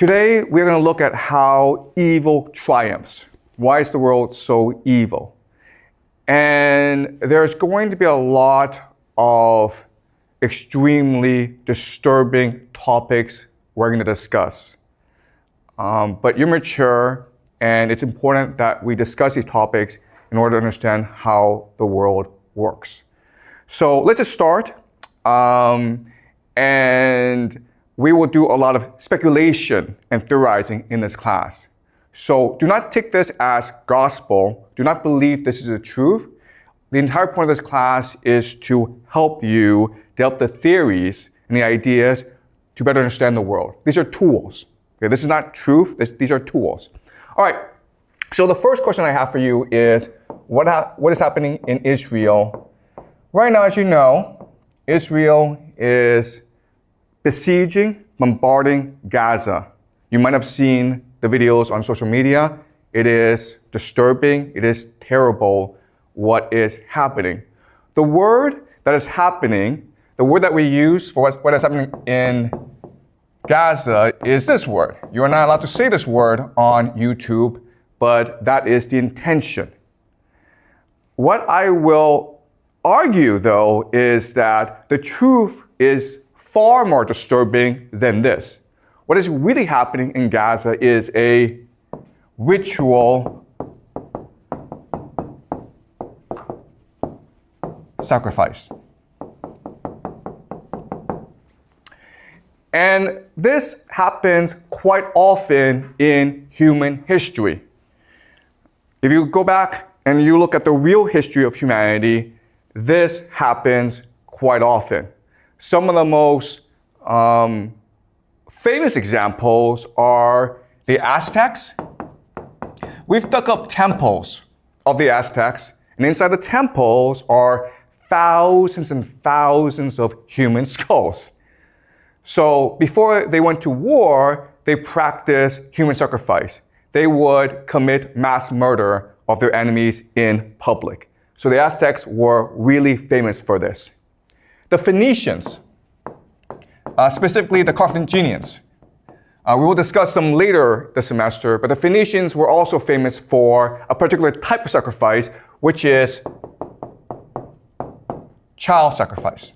Today, we're going to look at how evil triumphs. Why is the world so evil? And there's going to be a lot of extremely disturbing topics we're going to discuss. But you're mature, and it's important that we discuss these topics in order to understand how the world works. So let's just start. And we will do a lot of speculation and theorizing in this class. So do not take this as gospel. Do not believe this is the truth. The entire point of this class is to help you develop the theories and the ideas to better understand the world. These are tools. Okay, this is not truth. These are tools. All right. So the first question I have for you is, what is happening in Israel? Right now, as you know, Israel is besieging, bombarding Gaza. You might have seen the videos on social media. It is disturbing. It is terrible what is happening. The word that is happening, the word that we use for what is happening in Gaza is this word. You are not allowed to say this word on YouTube, but that is the intention. What I will argue, though, is that the truth is far more disturbing than this. What is really happening in Gaza is a ritual sacrifice. And this happens quite often in human history. If you go back and you look at the real history of humanity, this happens quite often. Some of the most famous examples are the Aztecs. We've dug up temples of the Aztecs, and inside the temples are thousands and thousands of human skulls. So before they went to war, they practiced human sacrifice. They would commit mass murder of their enemies in public. So the Aztecs were really famous for this. The Phoenicians, specifically the Carthaginians. We will discuss them later this semester, but the Phoenicians were also famous for a particular type of sacrifice, which is child sacrifice.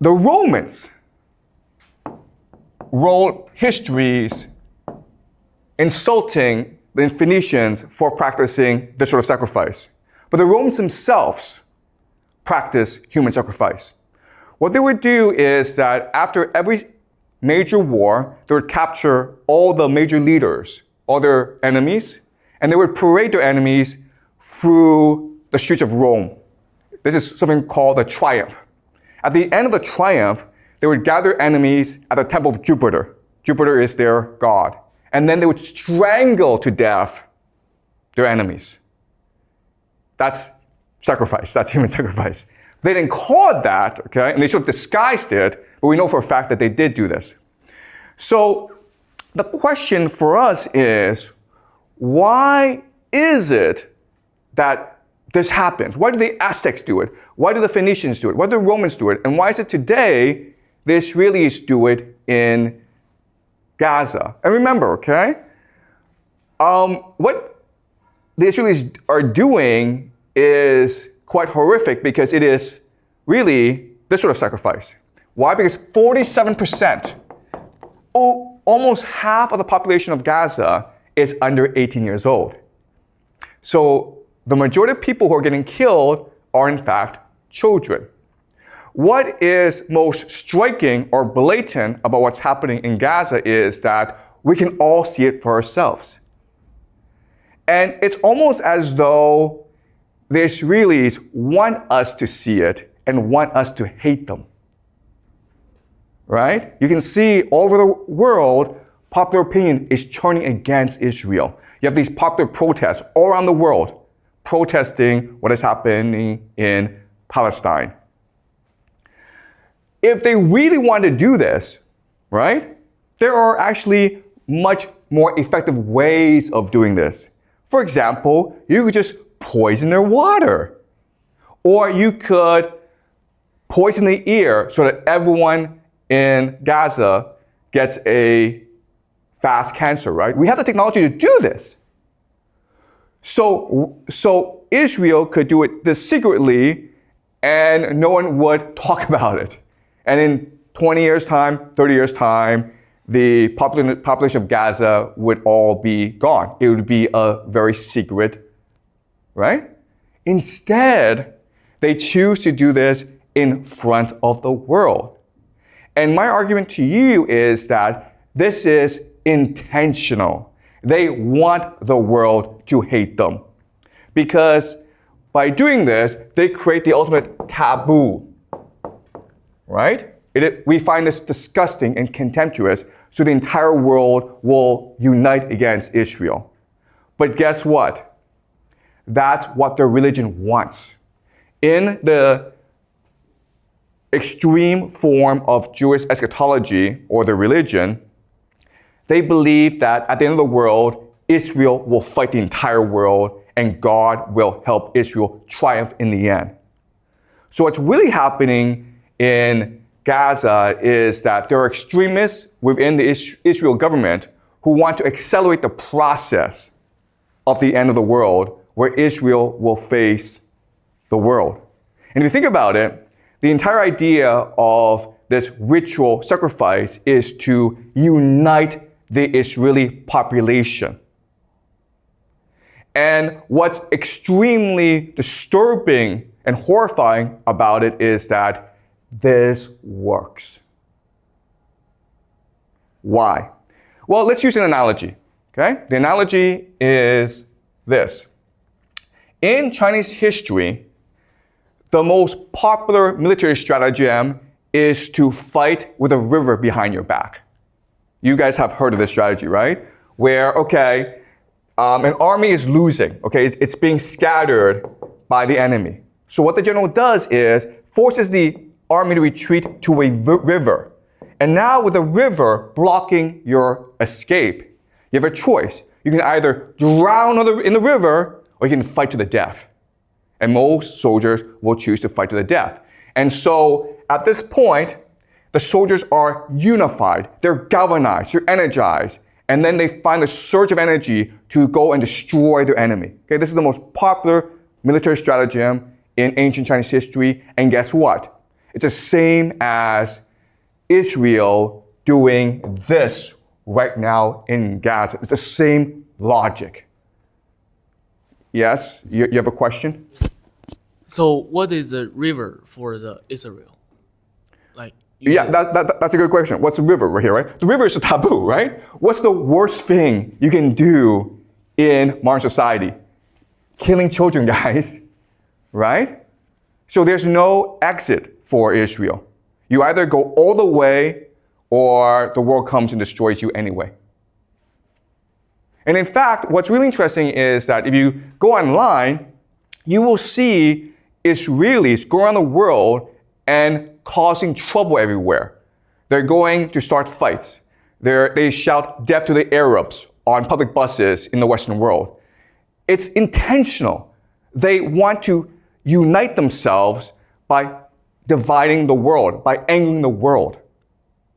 The Romans wrote histories insulting the Phoenicians for practicing this sort of sacrifice. But the Romans themselves practiced human sacrifice. What they would do is that after every major war, they would capture all the major leaders, all their enemies, and they would parade their enemies through the streets of Rome. This is something called the triumph. At the end of the triumph, they would gather enemies at the temple of Jupiter. Jupiter is their god. And then they would strangle to death their enemies. That's sacrifice. That's human sacrifice. They didn't call it that, okay? And they sort of disguised it, but we know for a fact that they did do this. So the question for us is, why is it that this happens? Why do the Aztecs do it? Why do the Phoenicians do it? Why do the Romans do it? And why is it today the Israelis do it in Gaza? And remember, okay, what the Israelis are doing is quite horrific because it is really this sort of sacrifice. Why? Because 47%, almost half of the population of Gaza is under 18 years old. So the majority of people who are getting killed are in fact children. What is most striking or blatant about what's happening in Gaza is that we can all see it for ourselves. And it's almost as though the Israelis want us to see it and want us to hate them. Right? You can see all over the world, popular opinion is turning against Israel. You have these popular protests all around the world protesting what is happening in Palestine. If they really want to do this, right, there are actually much more effective ways of doing this. For example, you could just poison their water. Or you could poison the ear so that everyone in Gaza gets a fast cancer, right? We have the technology to do this. So Israel could do it this secretly and no one would talk about it. And in 20 years' time, 30 years' time, the population of Gaza would all be gone. It would be a very secret, right? Instead, they choose to do this in front of the world. And my argument to you is that this is intentional. They want the world to hate them. Because by doing this, they create the ultimate taboo, right? We find this disgusting and contemptuous, so the entire world will unite against Israel. But guess what? That's what their religion wants. In the extreme form of Jewish eschatology, or their religion, they believe that at the end of the world, Israel will fight the entire world and God will help Israel triumph in the end. So what's really happening in Gaza is that there are extremists within the Israel government who want to accelerate the process of the end of the world where Israel will face the world. And if you think about it, the entire idea of this ritual sacrifice is to unite the Israeli population. And what's extremely disturbing and horrifying about it is that this works. Why? Well, let's use an analogy, okay? The analogy is this. In Chinese history, the most popular military stratagem is to fight with a river behind your back. You guys have heard of this strategy, right? Where, okay, an army is losing, okay? It's being scattered by the enemy. So what the general does is forces the army to retreat to a river. And now with the river blocking your escape, you have a choice. You can either drown in the river or you can fight to the death. And most soldiers will choose to fight to the death. And so at this point, the soldiers are unified, they're galvanized, they're energized, and then they find a surge of energy to go and destroy their enemy. Okay, this is the most popular military stratagem in ancient Chinese history, and guess what? It's the same as Israel doing this right now in Gaza. It's the same logic. Yes, you have a question? So what is the river for the Israel? Yeah, that's a good question. What's the river right here, right? The river is a taboo, right? What's the worst thing you can do in modern society? Killing children, guys, right? So there's no exit for Israel. You either go all the way or the world comes and destroys you anyway. And in fact, what's really interesting is that if you go online, you will see Israelis go around the world and causing trouble everywhere. They're going to start fights. They shout death to the Arabs on public buses in the Western world. It's intentional. They want to unite themselves by dividing the world, by angering the world.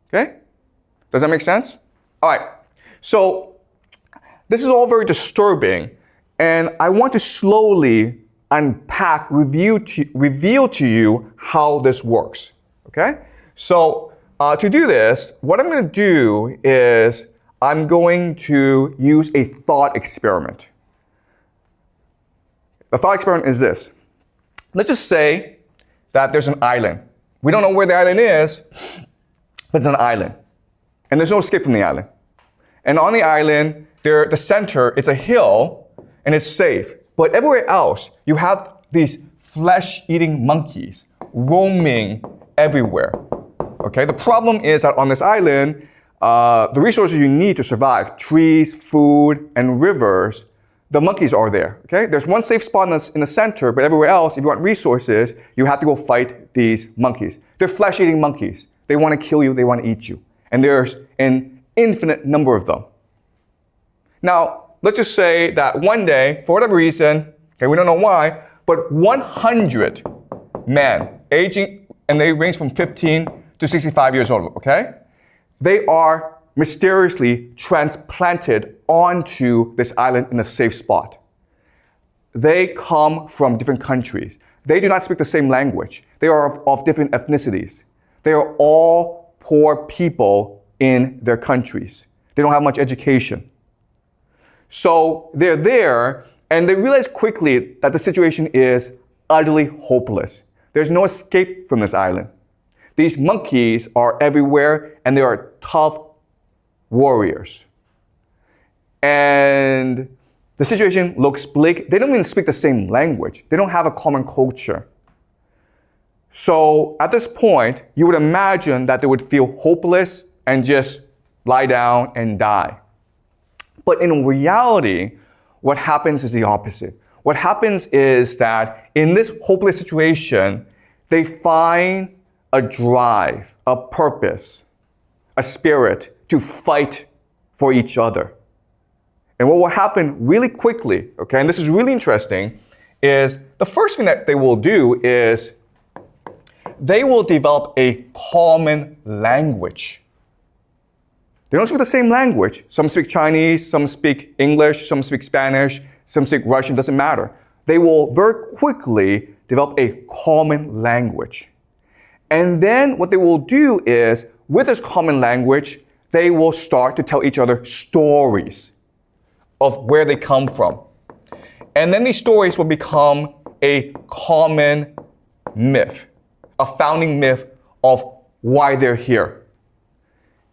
Okay? Does that make sense? All right. So this is all very disturbing, and I want to slowly unpack, reveal to you how this works. Okay? So to do this, what I'm going to do is I'm going to use a thought experiment. The thought experiment is this. Let's just say that there's an island. We don't know where the island is, but it's an island. And there's no escape from the island. And on the island, the center, it's a hill, and it's safe. But everywhere else, you have these flesh-eating monkeys roaming everywhere. Okay? The problem is that on this island, the resources you need to survive, trees, food, and rivers, the monkeys are there. Okay? There's one safe spot in the center, but everywhere else, if you want resources, you have to go fight these monkeys. They're flesh-eating monkeys. They want to kill you, they want to eat you. And there's an infinite number of them. Now, let's just say that one day, for whatever reason, okay, we don't know why, but 100 men aged and they range from 15 to 65 years old, okay? They are mysteriously transplanted onto this island in a safe spot. They come from different countries. They do not speak the same language. They are of different ethnicities. They are all poor people in their countries. They don't have much education. So they're there, and they realize quickly that the situation is utterly hopeless. There's no escape from this island. These monkeys are everywhere, and they are tough warriors. And the situation looks bleak. They don't even speak the same language. They don't have a common culture. So at this point, you would imagine that they would feel hopeless and just lie down and die. But in reality, what happens is the opposite. What happens is that in this hopeless situation, they find a drive, a purpose, a spirit to fight for each other. And what will happen really quickly, okay, and this is really interesting, is the first thing that they will do is they will develop a common language. They don't speak the same language. Some speak Chinese, some speak English, some speak Spanish, some speak Russian, doesn't matter. They will very quickly develop a common language. And then what they will do is, with this common language, they will start to tell each other stories of where they come from. And then these stories will become a common myth, a founding myth of why they're here.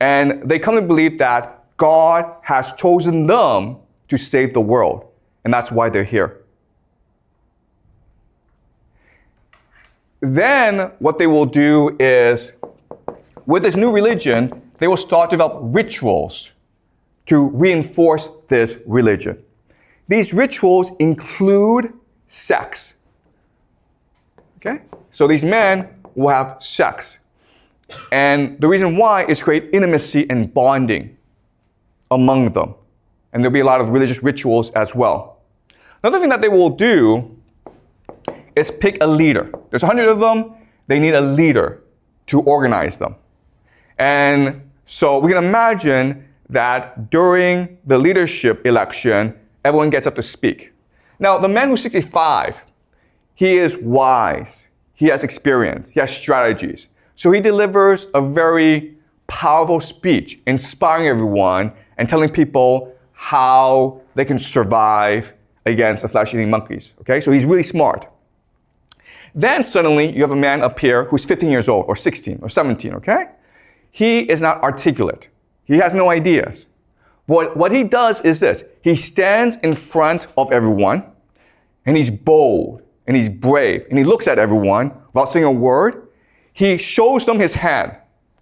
And they come to believe that God has chosen them to save the world, and that's why they're here. Then what they will do is, with this new religion, they will start to develop rituals to reinforce this religion. These rituals include sex. Okay? So these men will have sex. And the reason why is to create intimacy and bonding among them. And there'll be a lot of religious rituals as well. Another thing that they will do is pick a leader. There's 100 of them. They need a leader to organize them. And so we can imagine that during the leadership election, everyone gets up to speak. Now, the man who's 65, he is wise. He has experience. He has strategies. So he delivers a very powerful speech, inspiring everyone and telling people how they can survive against the flesh-eating monkeys. Okay, so he's really smart. Then suddenly you have a man up here who's 15 years old, or 16, or 17, okay? He is not articulate. He has no ideas. What he does is this. He stands in front of everyone, and he's bold, and he's brave, and he looks at everyone without saying a word. He shows them his hand,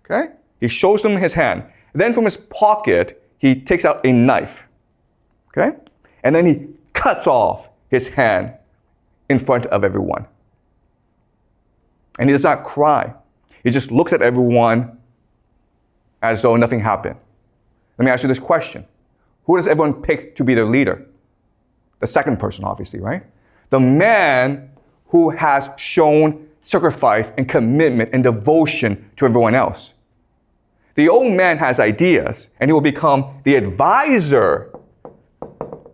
okay? He shows them his hand. Then from his pocket, he takes out a knife, okay? And then he cuts off his hand in front of everyone. And he does not cry. He just looks at everyone as though nothing happened. Let me ask you this question. Who does everyone pick to be their leader? The second person, obviously, right? The man who has shown sacrifice and commitment and devotion to everyone else. The old man has ideas, and he will become the advisor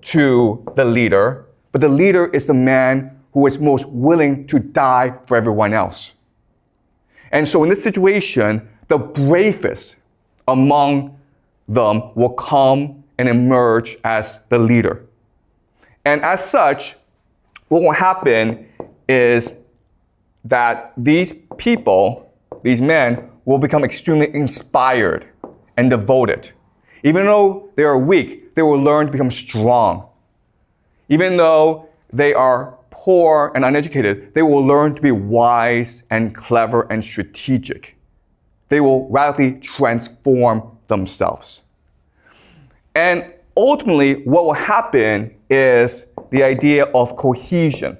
to the leader, but the leader is the man who is most willing to die for everyone else. And so in this situation, the bravest among them will come and emerge as the leader. And as such, what will happen is that these people, these men, will become extremely inspired and devoted. Even though they are weak, they will learn to become strong. Even though they are poor and uneducated, they will learn to be wise and clever and strategic. They will radically transform themselves. And ultimately, what will happen is the idea of cohesion.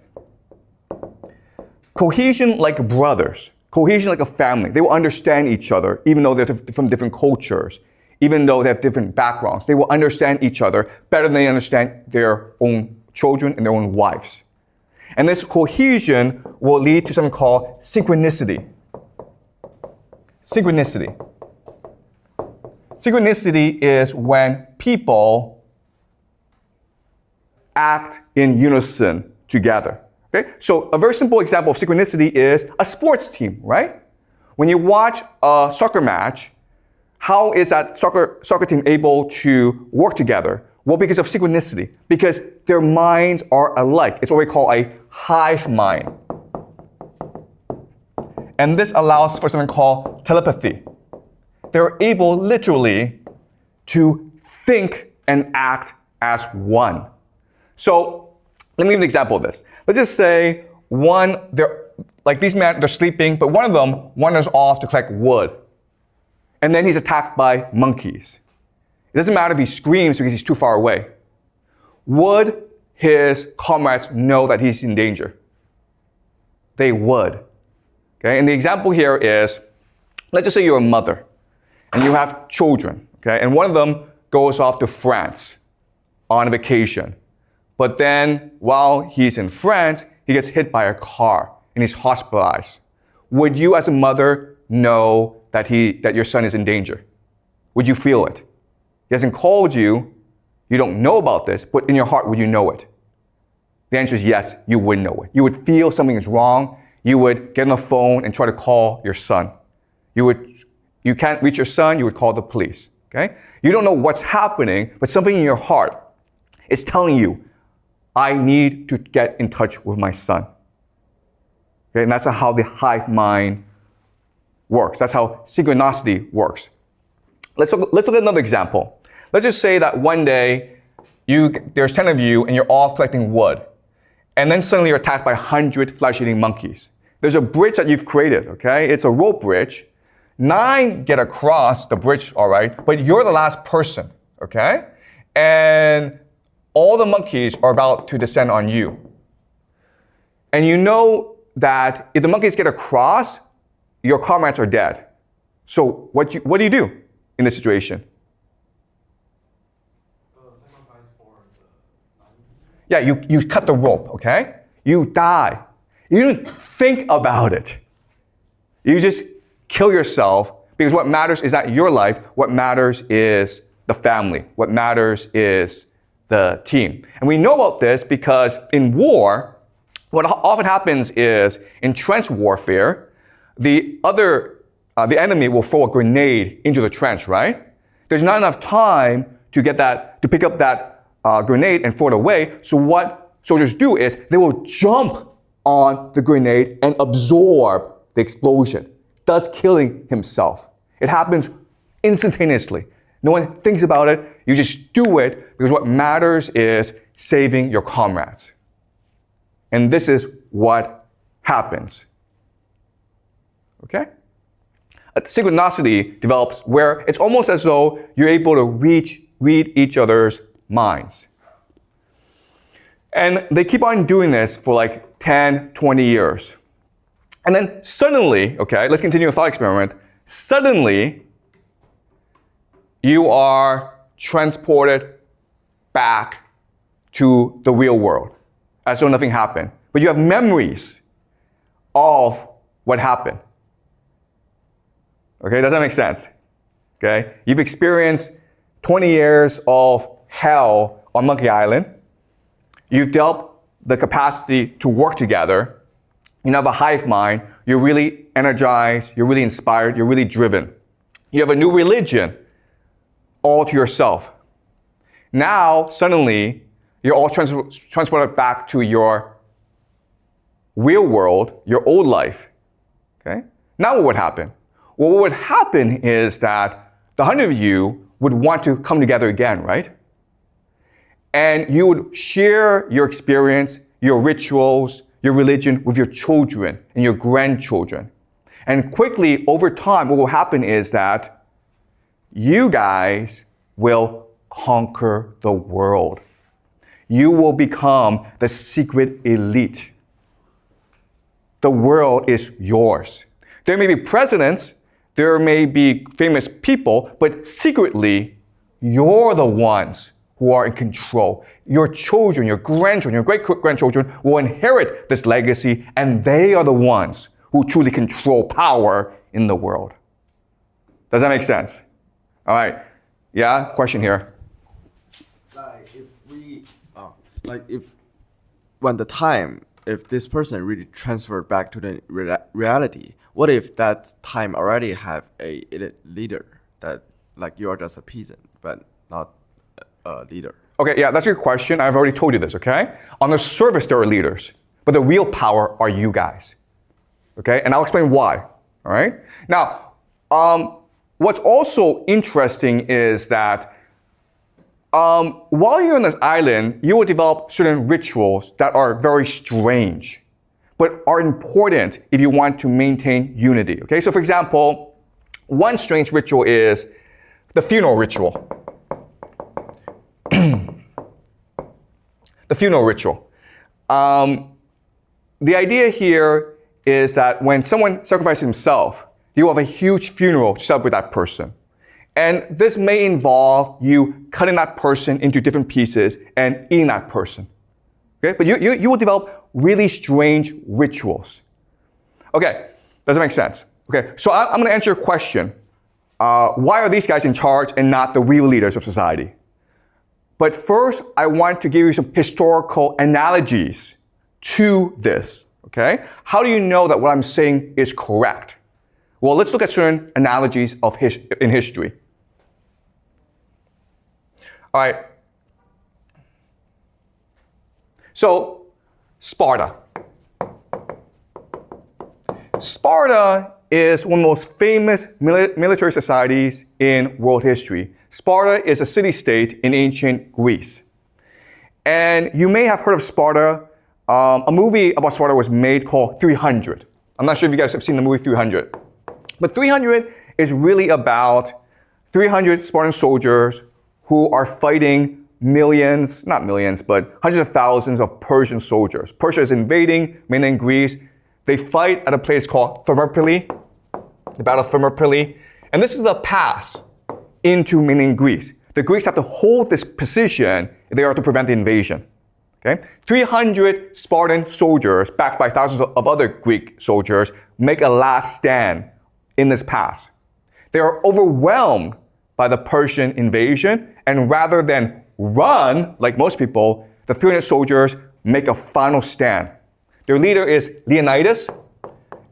Cohesion like brothers. Cohesion like a family. They will understand each other, even though they're from different cultures, even though they have different backgrounds. They will understand each other better than they understand their own children and their own wives. And this cohesion will lead to something called synchronicity. synchronicity. Synchronicity is when people act in unison together. Okay? So a very simple example of synchronicity is a sports team, right? When you watch a soccer match, how is that soccer team able to work together? Well, because of synchronicity, because their minds are alike. It's what we call a hive mind. And this allows for something called telepathy. They're able literally to think and act as one. So let me give an example of this. Let's just say these men, they're sleeping, but one of them wanders off to collect wood. And then he's attacked by monkeys. It doesn't matter if he screams because he's too far away. Would his comrades know that he's in danger? They would. Okay? And the example here is, let's just say you're a mother and you have children, okay? And one of them goes off to France on a vacation. But then while he's in France, he gets hit by a car and he's hospitalized. Would you as a mother know that your son is in danger? Would you feel it? He hasn't called you, you don't know about this, but in your heart, would you know it? The answer is yes, you would know it. You would feel something is wrong. You would get on the phone and try to call your son. You can't reach your son, you would call the police, okay? You don't know what's happening, but something in your heart is telling you, I need to get in touch with my son. Okay, and that's how the hive mind works. That's how synchronicity works. Let's look at another example. Let's just say that one day there's 10 of you and you're all collecting wood. And then suddenly you're attacked by 100 flesh-eating monkeys. There's a bridge that you've created, okay? It's a rope bridge. 9 get across the bridge, all right? But you're the last person, okay? And all the monkeys are about to descend on you. And you know that if the monkeys get across, your comrades are dead. So what do you do in this situation? Yeah, you cut the rope, okay? You die. You didn't think about it. You just kill yourself because what matters is not your life. What matters is the family. What matters is the team. And we know about this because in war, what often happens is in trench warfare, the enemy will throw a grenade into the trench, right? There's not enough time to pick up that grenade and throw it away. So what soldiers do is they will jump on the grenade and absorb the explosion, thus killing himself. It happens instantaneously. No one thinks about it. You just do it because what matters is saving your comrades. And this is what happens. Okay? A synchronicity develops where it's almost as though you're able to read each other's minds. And they keep on doing this for like 10, 20 years. And then suddenly, okay, let's continue a thought experiment. Suddenly, you are transported back to the real world as though nothing happened. But you have memories of what happened. Okay, does that make sense? Okay, you've experienced 20 years of hell on Monkey Island. You've developed the capacity to work together. You have a hive mind. You're really energized. You're really inspired. You're really driven. You have a new religion all to yourself. Now, suddenly, you're all transported back to your real world, your old life. Okay? Now what would happen? Well, what would happen is that the 100 of you would want to come together again, right? And you would share your experience, your rituals, your religion with your children and your grandchildren. And quickly, over time, what will happen is that you guys will conquer the world. You will become the secret elite. The world is yours. There may be presidents, there may be famous people, but secretly, you're the ones who are in control. Your children, your grandchildren, your great-grandchildren will inherit this legacy, and they are the ones who truly control power in the world. Does that make sense? All right. Yeah, question here. When the time, if this person really transferred back to the reality, what if that time already have a leader that like you are just a peasant, but not a leader? Okay, yeah, that's a good question. I've already told you this, okay? On the surface, there are leaders, but the real power are you guys, okay? And I'll explain why, all right? Now, what's also interesting is that while you're on this island, you will develop certain rituals that are very strange, but are important if you want to maintain unity, okay? So for example, one strange ritual is the funeral ritual. The funeral ritual. The idea here is that when someone sacrifices himself, you have a huge funeral to celebrate that person. And this may involve you cutting that person into different pieces and eating that person. Okay? But you will develop really strange rituals. Okay, does that make sense? Okay, so I'm going to answer your question. Why are these guys in charge and not the real leaders of society? But first, I want to give you some historical analogies to this, okay? How do you know that what I'm saying is correct? Well, let's look at certain analogies in history. All right. So, Sparta. Sparta is one of the most famous military societies in world history. Sparta is a city-state in ancient Greece. And you may have heard of Sparta. A movie about Sparta was made called 300. I'm not sure if you guys have seen the movie 300. But 300 is really about 300 Spartan soldiers who are fighting millions, not millions, but hundreds of thousands of Persian soldiers. Persia is invading mainland Greece. They fight at a place called Thermopylae, the Battle of Thermopylae. And this is the pass into mainland Greece. The Greeks have to hold this position if they are to prevent the invasion. Okay? 300 Spartan soldiers, backed by thousands of other Greek soldiers, make a last stand in this pass. They are overwhelmed by the Persian invasion, and rather than run, like most people, the 300 soldiers make a final stand. Their leader is Leonidas,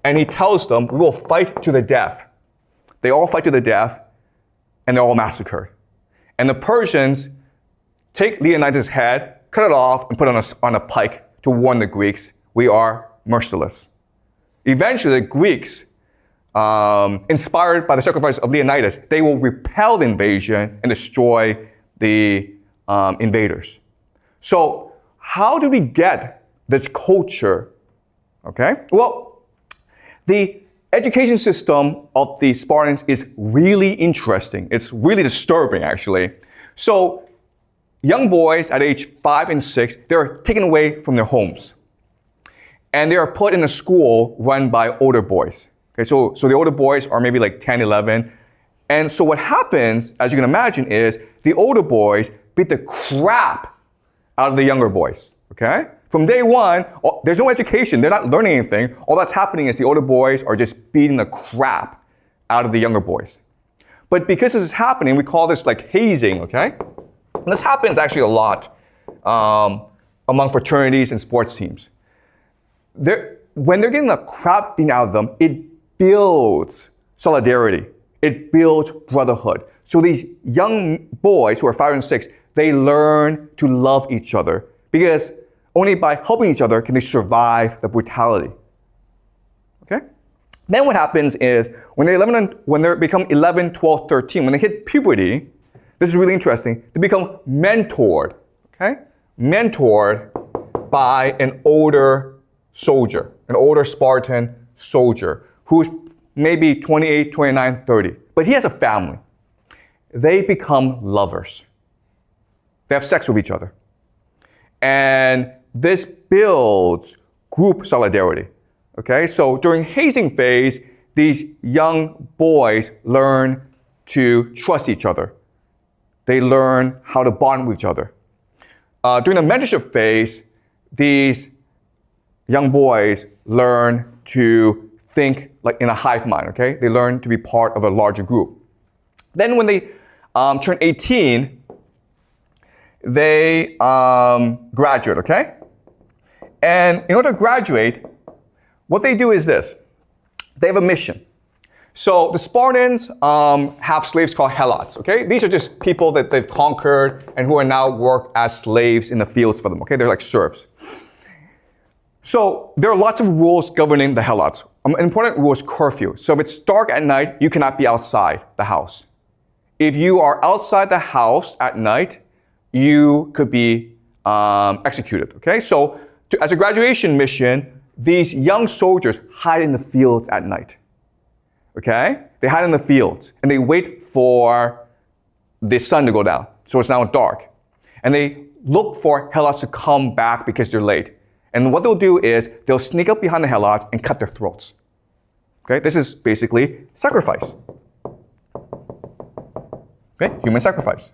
and he tells them, we will fight to the death. They all fight to the death, and they're all massacred. And the Persians take Leonidas' head, cut it off, and put it on a pike to warn the Greeks, we are merciless. Eventually, the Greeks, inspired by the sacrifice of Leonidas, they will repel the invasion and destroy the invaders. So how do we get this culture? Okay? Well, the education system of the Spartans is really interesting. It's really disturbing, actually. So young boys at age 5 and 6, they're taken away from their homes. And they are put in a school run by older boys. Okay, so the older boys are maybe like 10, 11. And so what happens, as you can imagine, is the older boys beat the crap out of the younger boys. Okay? From day one, there's no education. They're not learning anything. All that's happening is the older boys are just beating the crap out of the younger boys. But because this is happening, we call this like hazing, okay? And this happens actually a lot among fraternities and sports teams. When they're getting the crap beaten out of them, it builds solidarity. It builds brotherhood. So these young boys who are 5 and 6, they learn to love each other because only by helping each other can they survive the brutality. Okay? Then what happens is when they become 11, 12, 13, when they hit puberty, this is really interesting, they become mentored. Okay? Mentored by an older soldier, an older Spartan soldier who's maybe 28, 29, 30. But he has a family. They become lovers. They have sex with each other. And this builds group solidarity. Okay, so during hazing phase, these young boys learn to trust each other. They learn how to bond with each other. During the mentorship phase, these young boys learn to think like in a hive mind, okay? They learn to be part of a larger group. Then when they turn 18, they graduate, okay? And in order to graduate, what they do is this. They have a mission. So the Spartans have slaves called helots, okay? These are just people that they've conquered and who are now worked as slaves in the fields for them, okay? They're like serfs. So there are lots of rules governing the helots. An important rule is curfew. So if it's dark at night, you cannot be outside the house. If you are outside the house at night, you could be executed, okay? So as a graduation mission, these young soldiers hide in the fields at night, okay? They hide in the fields and they wait for the sun to go down. So it's now dark. And they look for helots to come back because they're late. And what they'll do is they'll sneak up behind the helots and cut their throats. Okay? This is basically sacrifice. Okay? Human sacrifice.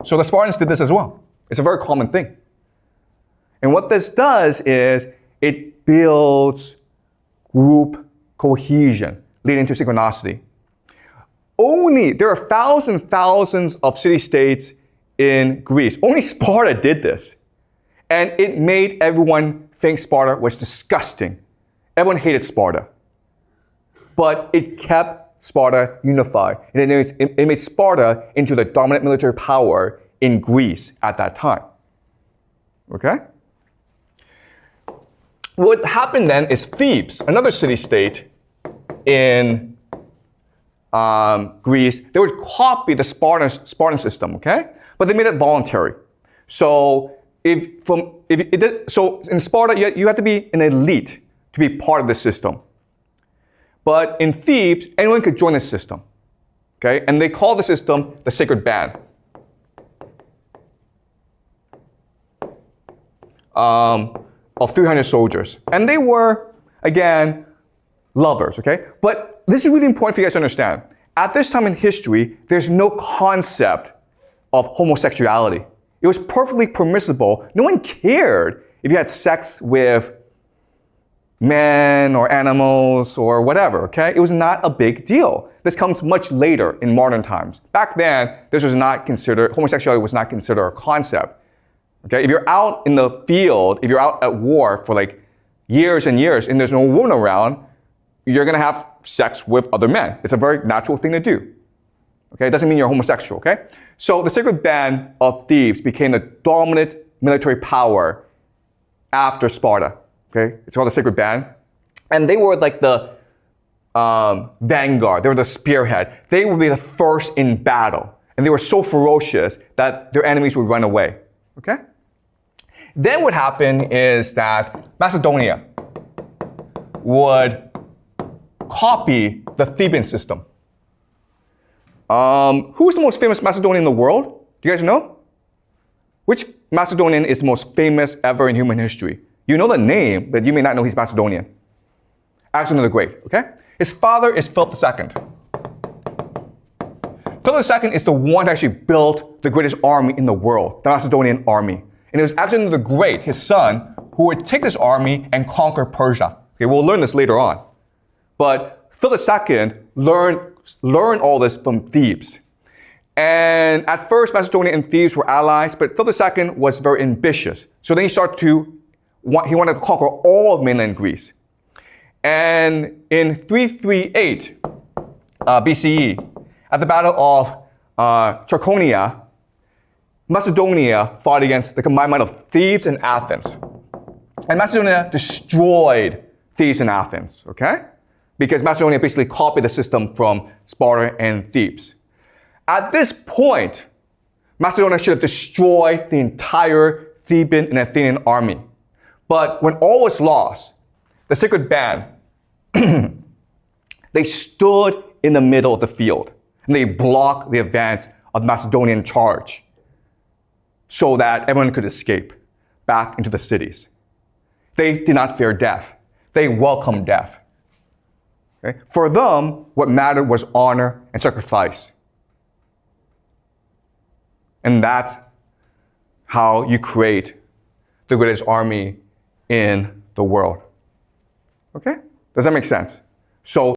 So the Spartans did this as well. It's a very common thing. And what this does is it builds group cohesion, leading to synchronicity. There are thousands of city-states in Greece. Only Sparta did this. And it made everyone think Sparta was disgusting. Everyone hated Sparta. But it kept Sparta unified. And it made Sparta into the dominant military power in Greece at that time. Okay? What happened then is Thebes, another city-state in Greece, they would copy the Spartan system, okay? But they made it voluntary. So in Sparta, you have to be an elite to be part of the system. But in Thebes, anyone could join the system, okay? And they call the system the sacred band. Of 300 soldiers. And they were, again, lovers, okay? But this is really important for you guys to understand. At this time in history, there's no concept of homosexuality. It was perfectly permissible. No one cared if you had sex with men or animals or whatever, okay? It was not a big deal. This comes much later in modern times. Back then, homosexuality was not considered a concept. Okay, if you're out in the field, if you're out at war for like years and years and there's no woman around, you're going to have sex with other men. It's a very natural thing to do. Okay, it doesn't mean you're homosexual, okay? So the sacred band of Thebes became the dominant military power after Sparta. Okay, it's called the sacred band. And they were like the vanguard. They were the spearhead. They would be the first in battle. And they were so ferocious that their enemies would run away. Okay? Then what happened is that Macedonia would copy the Theban system. Who's the most famous Macedonian in the world? Do you guys know? Which Macedonian is the most famous ever in human history? You know the name, but you may not know he's Macedonian. Alexander the Great, okay? His father is Philip II. Philip II is the one that actually built the greatest army in the world, the Macedonian army. And it was Alexander the Great, his son, who would take this army and conquer Persia. Okay, we'll learn this later on. But Philip II learned all this from Thebes. And at first, Macedonia and Thebes were allies, but Philip II was very ambitious. So then he wanted to conquer all of mainland Greece. And in 338 BCE, at the Battle of Xueqin, Macedonia fought against the combined might of Thebes and Athens. And Macedonia destroyed Thebes and Athens, okay? Because Macedonia basically copied the system from Sparta and Thebes. At this point, Macedonia should have destroyed the entire Theban and Athenian army. But when all was lost, the sacred band, they stood in the middle of the field and they blocked the advance of the Macedonian charge so that everyone could escape back into the cities. They did not fear death. They welcomed death. Okay? For them, what mattered was honor and sacrifice. And that's how you create the greatest army in the world. Okay? Does that make sense? So